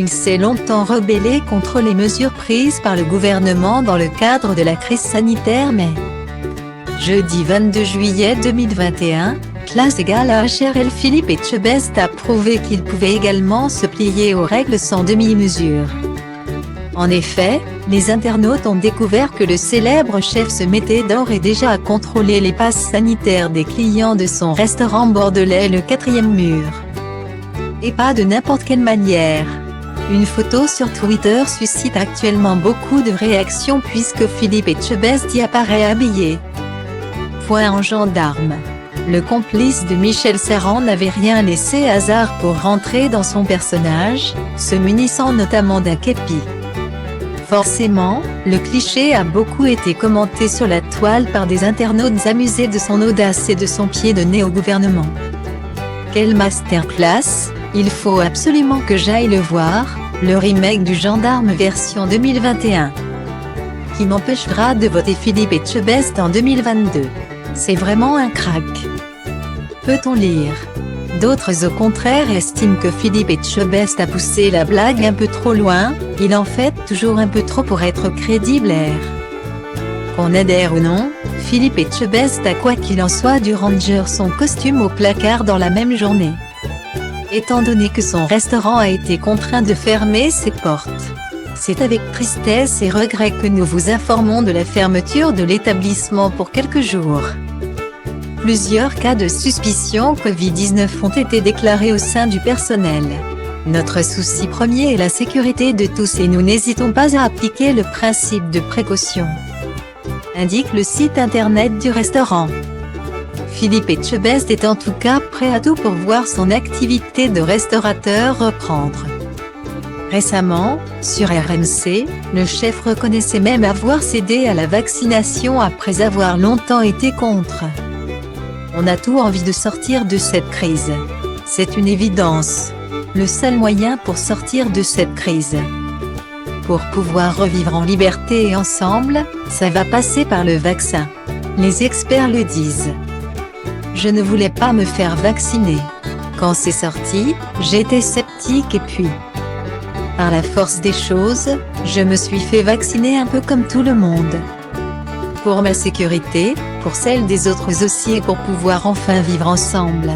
Il s'est longtemps rebellé contre les mesures prises par le gouvernement dans le cadre de la crise sanitaire mais jeudi 22 juillet 2021, classe égale à HRL, Philippe Etchebest a prouvé qu'il pouvait également se plier aux règles sans demi-mesure. En effet, les internautes ont découvert que le célèbre chef se mettait d'ores et déjà à contrôler les passes sanitaires des clients de son restaurant bordelais Le 4e Mur. Et pas de n'importe quelle manière. Une photo sur Twitter suscite actuellement beaucoup de réactions puisque Philippe Etchebest y apparaît habillé. Point en gendarme. Le complice de Michel Serran n'avait rien laissé hasard pour rentrer dans son personnage, se munissant notamment d'un képi. Forcément, le cliché a beaucoup été commenté sur la toile par des internautes amusés de son audace et de son pied de nez au gouvernement. Quelle masterclass, il faut absolument que j'aille le voir, le remake du Gendarme version 2021. Qui m'empêchera de voter Philippe Etchebest en 2022. C'est vraiment un crack. Peut-on lire? D'autres au contraire estiment que Philippe Etchebest a poussé la blague un peu trop loin, il en fait toujours un peu trop pour être crédible. Qu'on adhère ou non, Philippe Etchebest a quoi qu'il en soit dû ranger son costume au placard dans la même journée. Étant donné que son restaurant a été contraint de fermer ses portes. C'est avec tristesse et regret que nous vous informons de la fermeture de l'établissement pour quelques jours. Plusieurs cas de suspicion Covid-19 ont été déclarés au sein du personnel. Notre souci premier est la sécurité de tous et nous n'hésitons pas à appliquer le principe de précaution. Indique le site internet du restaurant. Philippe Etchebest est en tout cas prêt à tout pour voir son activité de restaurateur reprendre. Récemment, sur RMC, le chef reconnaissait même avoir cédé à la vaccination après avoir longtemps été contre. On a tout envie de sortir de cette crise. C'est une évidence. Le seul moyen pour sortir de cette crise. Pour pouvoir revivre en liberté et ensemble, ça va passer par le vaccin. Les experts le disent. Je ne voulais pas me faire vacciner. Quand c'est sorti, j'étais sceptique et puis, par la force des choses, je me suis fait vacciner un peu comme tout le monde. Pour ma sécurité, pour celle des autres aussi et pour pouvoir enfin vivre ensemble.